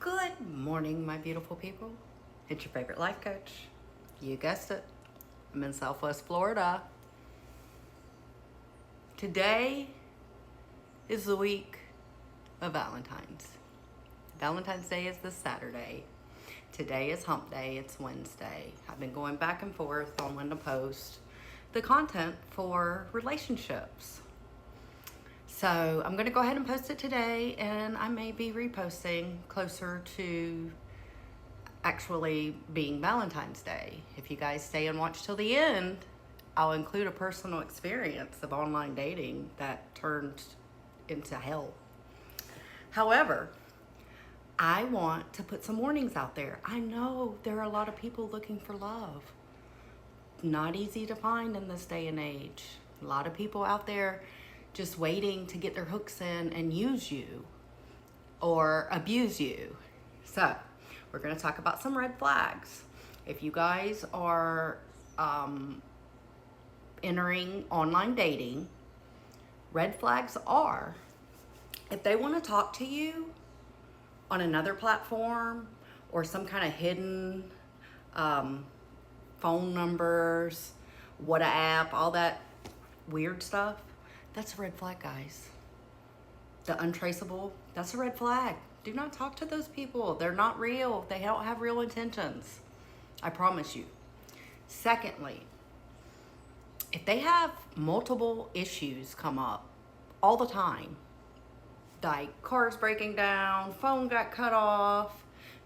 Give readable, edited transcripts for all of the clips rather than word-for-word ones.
Good morning, my beautiful people. It's your favorite life coach. You guessed it. I'm in Southwest Florida. Today is the week of Valentine's. Valentine's Day is this Saturday. Today is hump day. It's Wednesday. I've been going back and forth on when to post the content for relationships. So I'm going to go ahead and post it today, and I may be reposting closer to actually being Valentine's Day. If you guys stay and watch till the end, I'll include a personal experience of online dating that turned into hell. However, I want to put some warnings out there. I know there are a lot of people looking for love. Not easy to find in this day and age. A lot of people out there just waiting to get their hooks in and use you or abuse you. So we're going to talk about some red flags. If you guys are entering online dating, red flags are if they want to talk to you on another platform or some kind of hidden phone numbers, what a app, all that weird stuff. That's a red flag, guys. The untraceable, that's a red flag. Do not talk to those people. They're not real. They don't have real intentions. I promise you. Secondly, if they have multiple issues come up all the time, like cars breaking down, phone got cut off,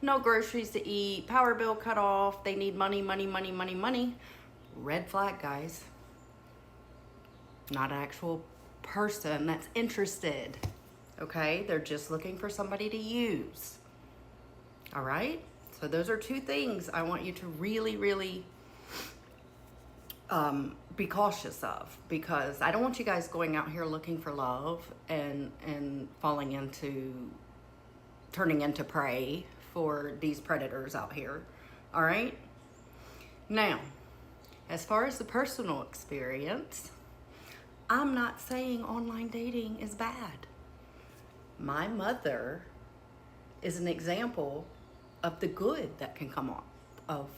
no groceries to eat, power bill cut off, they need money, red flag, guys. Not an actual person that's interested, okay? They're just looking for somebody to use, all right? So those are two things I want you to really be cautious of, because I don't want you guys going out here looking for love and turning into prey for these predators out here, all right? Now, as far as the personal experience, I'm not saying online dating is bad. My mother is an example of the good that can come of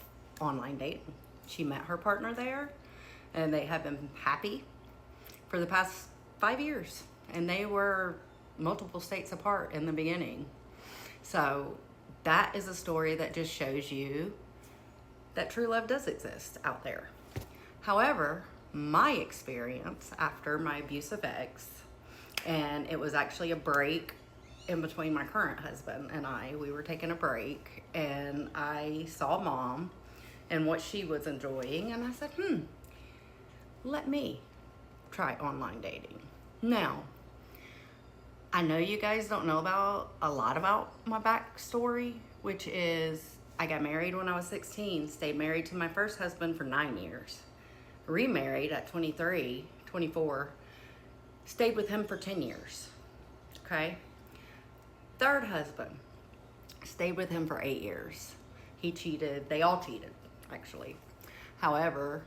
online dating. She met her partner there, and they have been happy for the past 5 years. And they were multiple states apart in the beginning. So that is a story that just shows you that true love does exist out there. However, my experience after my abusive ex, and it was actually a break in between my current husband and we were taking a break, and I saw Mom and what she was enjoying, and I said, let me try online dating. Now, I know you guys don't know a lot about my backstory, which is I got married when I was 16, stayed married to my first husband for 9 years. Remarried at 23, 24, stayed with him for 10 years, okay? Third husband, stayed with him for 8 years. He cheated, they all cheated, actually. However,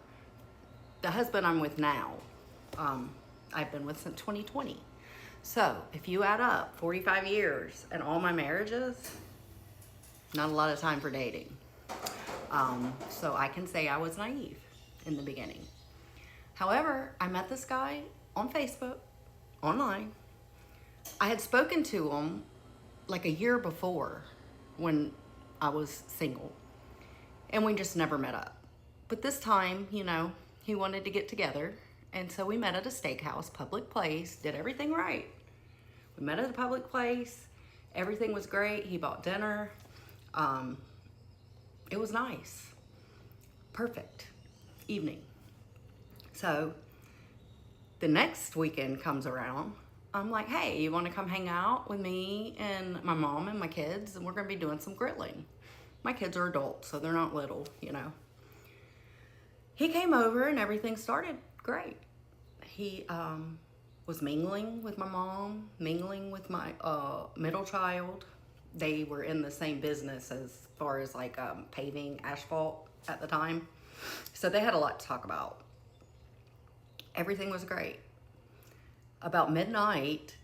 the husband I'm with now, I've been with since 2020. So if you add up 45 years and all my marriages, not a lot of time for dating. So I can say I was naive in the beginning. However, I met this guy on Facebook, online. I had spoken to him like a year before when I was single, and we just never met up. But this time, he wanted to get together, and so we met at a steakhouse, public place, did everything right. We met at a public place, everything was great. He bought dinner. It was nice. Perfect evening. So the next weekend comes around. I'm like, hey, you want to come hang out with me and my mom and my kids? And we're going to be doing some grilling. My kids are adults, so they're not little, He came over and everything started great. He was mingling with my mom, mingling with my middle child. They were in the same business as far as like paving asphalt at the time. So they had a lot to talk about. Everything was great. About midnight,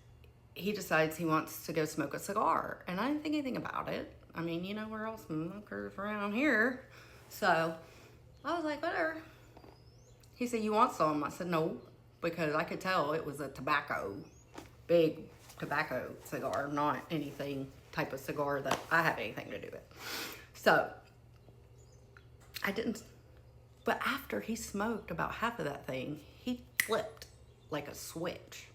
he decides he wants to go smoke a cigar. And I didn't think anything about it. I mean, you know, we're all smokers around here. So I was like, whatever. He said, you want some? I said, no, because I could tell it was a big tobacco cigar, not anything type of cigar that I have anything to do with. So I didn't, but after he smoked about half of that thing, he flipped like a switch.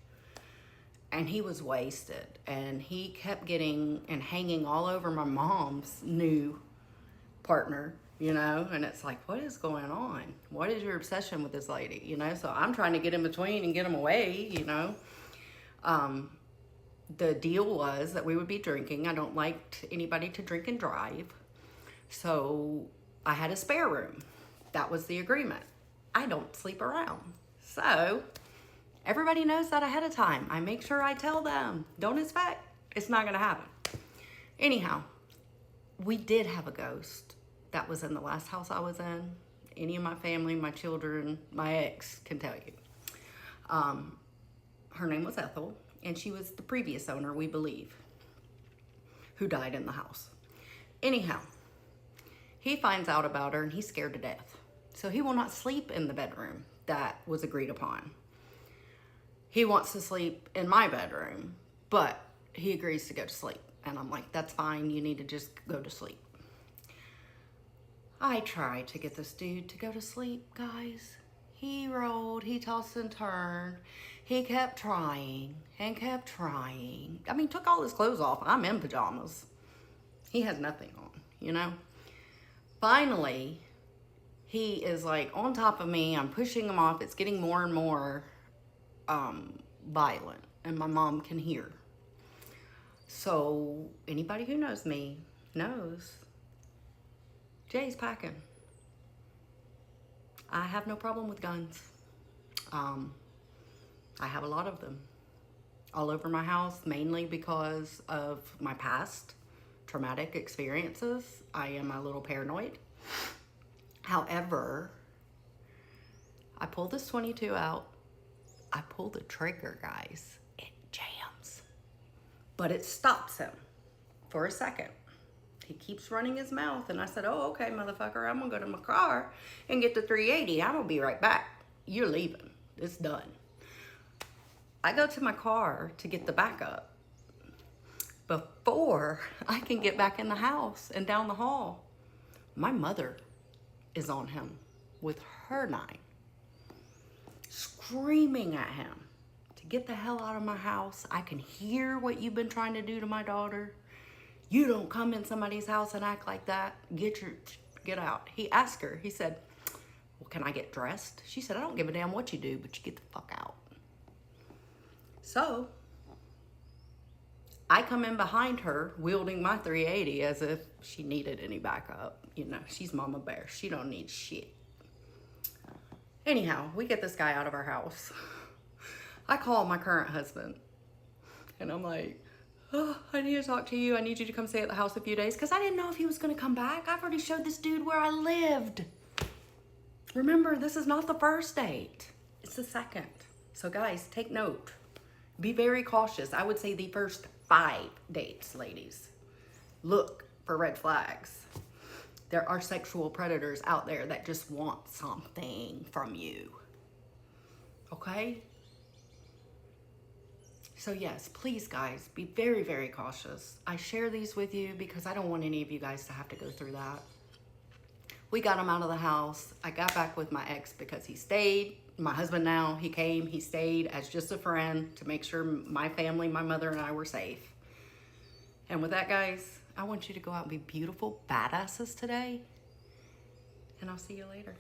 And he was wasted, and he kept getting and hanging all over my mom's new partner, you know, and it's like, what is going on? What is your obsession with this lady, you know? So I'm trying to get in between and get him away, you know. The deal was that we would be drinking. I don't like anybody to drink and drive, so I had a spare room. That was the agreement. I don't sleep around, so everybody knows that ahead of time. I make sure I tell them, don't expect, it's not gonna happen. Anyhow, we did have a ghost that was in the last house I was in. Any of my family, my children, my ex can tell you. Her name was Ethel, and she was the previous owner, we believe, who died in the house. Anyhow, he finds out about her and he's scared to death. So he will not sleep in the bedroom that was agreed upon. He wants to sleep in my bedroom, but he agrees to go to sleep. And I'm like, that's fine. You need to just go to sleep. I tried to get this dude to go to sleep, guys. He rolled, he tossed and turned. He kept trying and kept trying. I mean, took all his clothes off. I'm in pajamas. He has nothing on, you know? Finally, he is like on top of me. I'm pushing him off. It's getting more and more violent, and my mom can hear. So anybody who knows me knows Jay's packing. I have no problem with guns. I have a lot of them all over my house, mainly because of my past traumatic experiences. I am a little paranoid. However, I pulled this 22 out. I pull the trigger, guys. It jams. But it stops him for a second. He keeps running his mouth, and I said, oh, okay, motherfucker, I'm gonna go to my car and get the 380. I'm gonna be right back. You're leaving. It's done. I go to my car to get the backup. Before I can get back in the house and down the hall, my mother is on him with her 9, screaming at him to get the hell out of my house. I can hear what you've been trying to do to my daughter. You don't come in somebody's house and act like that. Get out. He asked her, he said, well, can I get dressed? She said, I don't give a damn what you do, but you get the fuck out. So I come in behind her wielding my 380 as if she needed any backup. You know, she's Mama Bear. She don't need shit. Anyhow, we get this guy out of our house. I call my current husband and I'm like, oh, I need to talk to you. I need you to come stay at the house a few days because I didn't know if he was going to come back. I've already showed this dude where I lived. Remember, this is not the first date. It's the second. So guys, take note. Be very cautious. I would say the first 5 dates, ladies. Look for red flags. There are sexual predators out there that just want something from you. Okay? So yes, please guys, be very, very cautious. I share these with you because I don't want any of you guys to have to go through that. We got him out of the house. I got back with my ex because he stayed. My husband now, he came, he stayed as just a friend to make sure my family, my mother and I were safe. And with that, guys, I want you to go out and be beautiful badasses today. And I'll see you later.